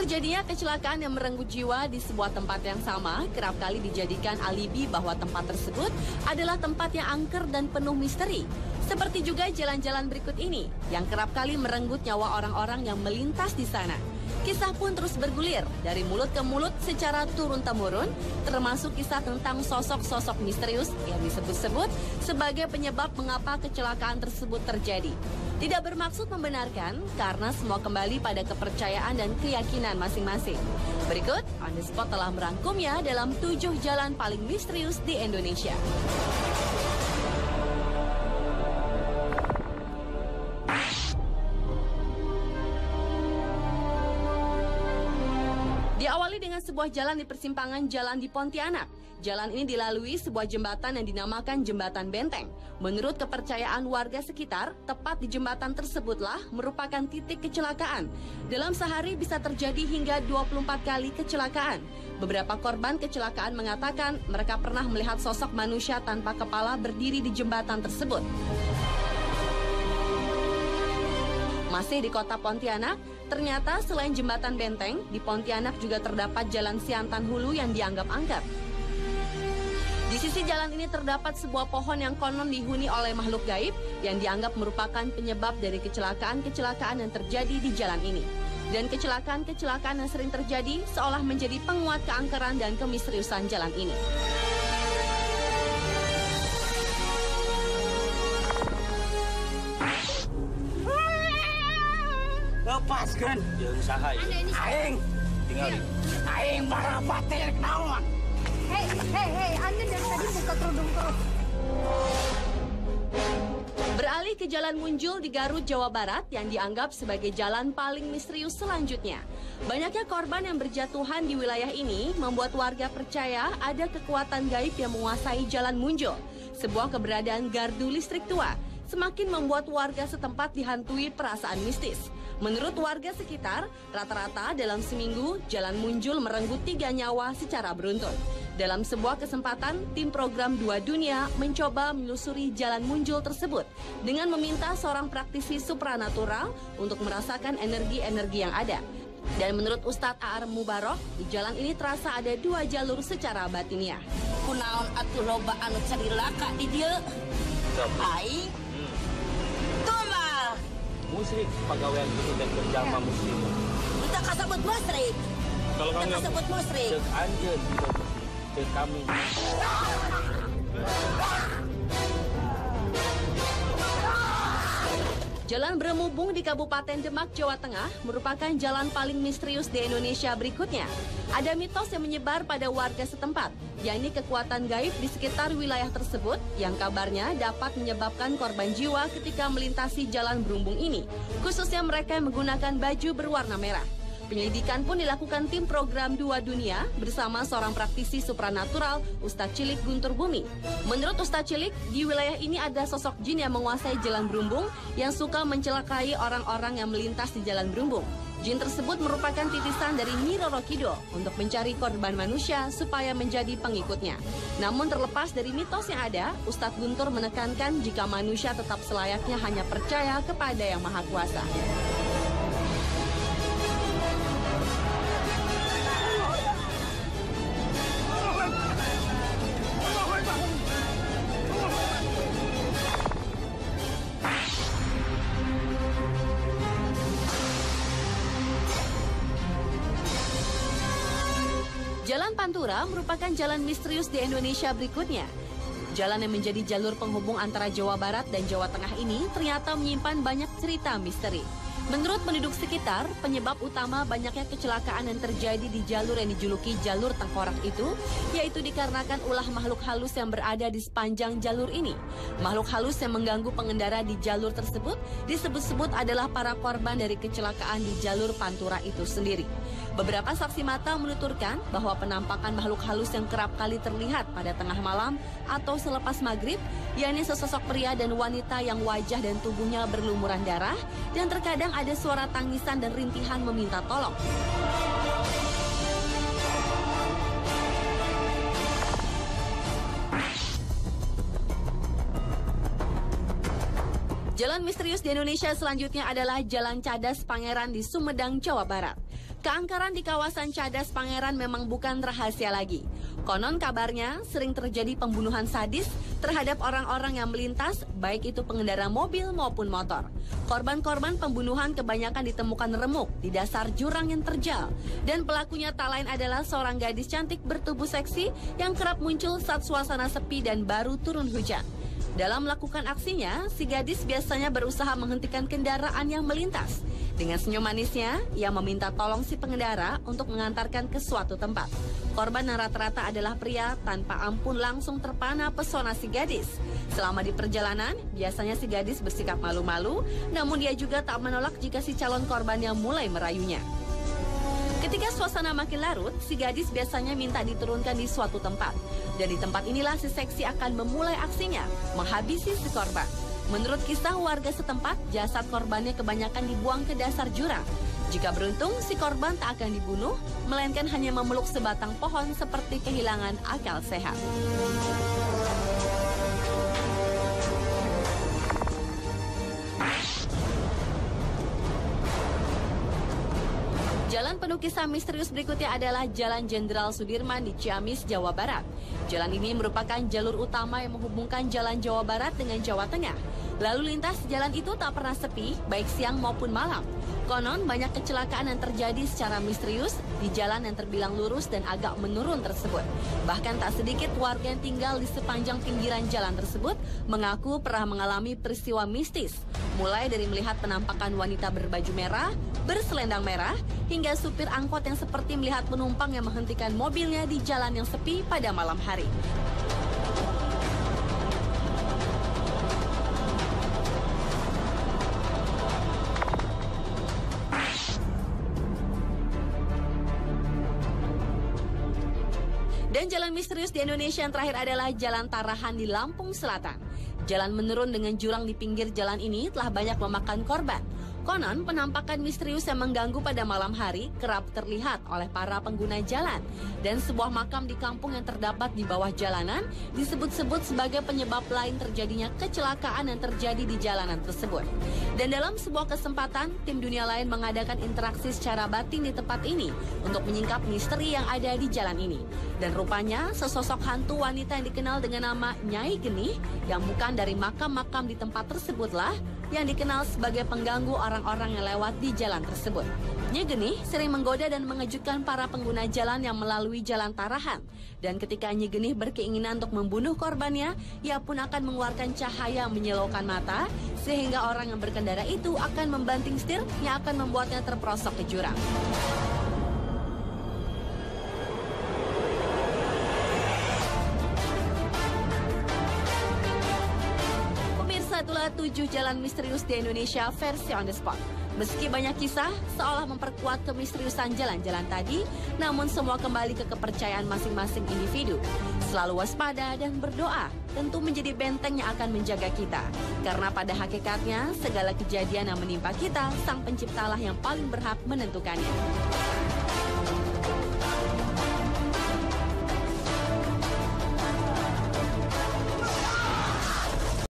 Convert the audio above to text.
Terjadinya kecelakaan yang merenggut jiwa di sebuah tempat yang sama kerap kali dijadikan alibi bahwa tempat tersebut adalah tempat yang angker dan penuh misteri. Seperti juga jalan-jalan berikut ini yang kerap kali merenggut nyawa orang-orang yang melintas di sana. Kisah pun terus bergulir dari mulut ke mulut secara turun-temurun, termasuk kisah tentang sosok-sosok misterius yang disebut-sebut sebagai penyebab mengapa kecelakaan tersebut terjadi. Tidak bermaksud membenarkan karena semua kembali pada kepercayaan dan keyakinan masing-masing. Berikut, On The Spot telah merangkumnya dalam 7 jalan paling misterius di Indonesia. Diawali dengan sebuah jalan di persimpangan jalan di Pontianak. Jalan ini dilalui sebuah jembatan yang dinamakan Jembatan Benteng. Menurut kepercayaan warga sekitar, tepat di jembatan tersebutlah merupakan titik kecelakaan. Dalam sehari bisa terjadi hingga 24 kali kecelakaan. Beberapa korban kecelakaan mengatakan mereka pernah melihat sosok manusia tanpa kepala berdiri di jembatan tersebut. Masih di kota Pontianak, ternyata selain Jembatan Benteng, di Pontianak juga terdapat Jalan Siantan Hulu yang dianggap angker. Di sisi jalan ini terdapat sebuah pohon yang konon dihuni oleh makhluk gaib yang dianggap merupakan penyebab dari kecelakaan-kecelakaan yang terjadi di jalan ini. Dan kecelakaan-kecelakaan yang sering terjadi seolah menjadi penguat keangkeran dan kemisteriusan jalan ini. Lepaskan. Jangan sahai. Aing. Tinggal. Aing barang batik naon. Hei, Anda dari tadi buka kerudung terus. Beralih ke Jalan Munjul di Garut, Jawa Barat yang dianggap sebagai jalan paling misterius selanjutnya. Banyaknya korban yang berjatuhan di wilayah ini membuat warga percaya ada kekuatan gaib yang menguasai Jalan Munjul. Sebuah keberadaan gardu listrik tua semakin membuat warga setempat dihantui perasaan mistis. Menurut warga sekitar, rata-rata dalam seminggu, Jalan Munjul merenggut 3 nyawa secara beruntun. Dalam sebuah kesempatan, tim program 2 Dunia mencoba menelusuri Jalan Munjul tersebut dengan meminta seorang praktisi supranatural untuk merasakan energi-energi yang ada. Dan menurut Ustadz A.R. Mubarok, di jalan ini terasa ada 2 jalur secara batiniah. Kunaon atuh loba anu carilaka di dieu? Aing. Tumal. Musyrik pegawai itu dan berjamaah muslim. Kita kasebut musyrik. Kalau Kita kamu kasebut musyrik. cek anjeun ke kami. Jalan Beremubung di Kabupaten Demak, Jawa Tengah merupakan jalan paling misterius di Indonesia berikutnya. Ada mitos yang menyebar pada warga setempat, yakni kekuatan gaib di sekitar wilayah tersebut yang kabarnya dapat menyebabkan korban jiwa ketika melintasi jalan Berembung ini, khususnya mereka yang menggunakan baju berwarna merah. Penyelidikan pun dilakukan tim program 2 Dunia bersama seorang praktisi supranatural, Ustadz Cilik Guntur Bumi. Menurut Ustadz Cilik, di wilayah ini ada sosok jin yang menguasai jalan Berembung yang suka mencelakai orang-orang yang melintas di jalan Berembung. Jin tersebut merupakan titisan dari Nyi Roro Kidul untuk mencari korban manusia supaya menjadi pengikutnya. Namun terlepas dari mitos yang ada, Ustadz Guntur menekankan jika manusia tetap selayaknya hanya percaya kepada Yang Maha Kuasa. Jalan Pantura merupakan jalan misterius di Indonesia berikutnya. Jalan yang menjadi jalur penghubung antara Jawa Barat dan Jawa Tengah ini ternyata menyimpan banyak cerita misteri. Menurut penduduk sekitar, penyebab utama banyaknya kecelakaan yang terjadi di jalur yang dijuluki jalur tengkorak itu, yaitu dikarenakan ulah makhluk halus yang berada di sepanjang jalur ini. Makhluk halus yang mengganggu pengendara di jalur tersebut disebut-sebut adalah para korban dari kecelakaan di jalur Pantura itu sendiri. Beberapa saksi mata menuturkan bahwa penampakan makhluk halus yang kerap kali terlihat pada tengah malam atau selepas maghrib, yakni sesosok pria dan wanita yang wajah dan tubuhnya berlumuran darah, dan terkadang ada suara tangisan dan rintihan meminta tolong. Jalan misterius di Indonesia selanjutnya adalah Jalan Cadas Pangeran di Sumedang, Jawa Barat. Keangkeran di kawasan Cadas Pangeran memang bukan rahasia lagi. Konon kabarnya sering terjadi pembunuhan sadis terhadap orang-orang yang melintas, baik itu pengendara mobil maupun motor. Korban-korban pembunuhan kebanyakan ditemukan remuk di dasar jurang yang terjal. Dan pelakunya tak lain adalah seorang gadis cantik bertubuh seksi yang kerap muncul saat suasana sepi dan baru turun hujan. Dalam melakukan aksinya, si gadis biasanya berusaha menghentikan kendaraan yang melintas. Dengan senyum manisnya, ia meminta tolong si pengendara untuk mengantarkan ke suatu tempat. Korban yang rata-rata adalah pria, tanpa ampun langsung terpana pesona si gadis. Selama di perjalanan, biasanya si gadis bersikap malu-malu, namun dia juga tak menolak jika si calon korbannya mulai merayunya. Ketika suasana makin larut, si gadis biasanya minta diturunkan di suatu tempat. Dan di tempat inilah si seksi akan memulai aksinya, menghabisi si korban. Menurut kisah warga setempat, jasad korbannya kebanyakan dibuang ke dasar jurang. Jika beruntung, si korban tak akan dibunuh, melainkan hanya memeluk sebatang pohon seperti kehilangan akal sehat. Jalan penuh kisah misterius berikutnya adalah Jalan Jenderal Sudirman di Ciamis, Jawa Barat. Jalan ini merupakan jalur utama yang menghubungkan Jalan Jawa Barat dengan Jawa Tengah. Lalu lintas jalan itu tak pernah sepi, baik siang maupun malam. Konon banyak kecelakaan yang terjadi secara misterius di jalan yang terbilang lurus dan agak menurun tersebut. Bahkan tak sedikit warga yang tinggal di sepanjang pinggiran jalan tersebut mengaku pernah mengalami peristiwa mistis. Mulai dari melihat penampakan wanita berbaju merah, berselendang merah, hingga supir angkot yang seperti melihat penumpang yang menghentikan mobilnya di jalan yang sepi pada malam hari. Dan jalan misterius di Indonesia yang terakhir adalah Jalan Tarahan di Lampung Selatan. Jalan menurun dengan jurang di pinggir jalan ini telah banyak memakan korban. Konon, penampakan misterius yang mengganggu pada malam hari kerap terlihat oleh para pengguna jalan. Dan sebuah makam di kampung yang terdapat di bawah jalanan disebut-sebut sebagai penyebab lain terjadinya kecelakaan yang terjadi di jalanan tersebut. Dan dalam sebuah kesempatan, tim dunia lain mengadakan interaksi secara batin di tempat ini untuk menyingkap misteri yang ada di jalan ini. Dan rupanya, sesosok hantu wanita yang dikenal dengan nama Nyai Genih yang bukan dari makam-makam di tempat tersebutlah yang dikenal sebagai pengganggu orang-orang yang lewat di jalan tersebut. Nyai Genih sering menggoda dan mengejutkan para pengguna jalan yang melalui Jalan Tarahan. Dan ketika Nyai Genih berkeinginan untuk membunuh korbannya, ia pun akan mengeluarkan cahaya menyilaukan mata, sehingga orang yang berkendara itu akan membanting setir yang akan membuatnya terperosok ke jurang. Itulah 7 jalan misterius di Indonesia versi on the spot. Meski banyak kisah seolah memperkuat kemisteriusan jalan-jalan tadi, namun semua kembali ke kepercayaan masing-masing individu. Selalu waspada dan berdoa tentu menjadi benteng yang akan menjaga kita. Karena pada hakikatnya segala kejadian yang menimpa kita, Sang Penciptalah yang paling berhak menentukannya.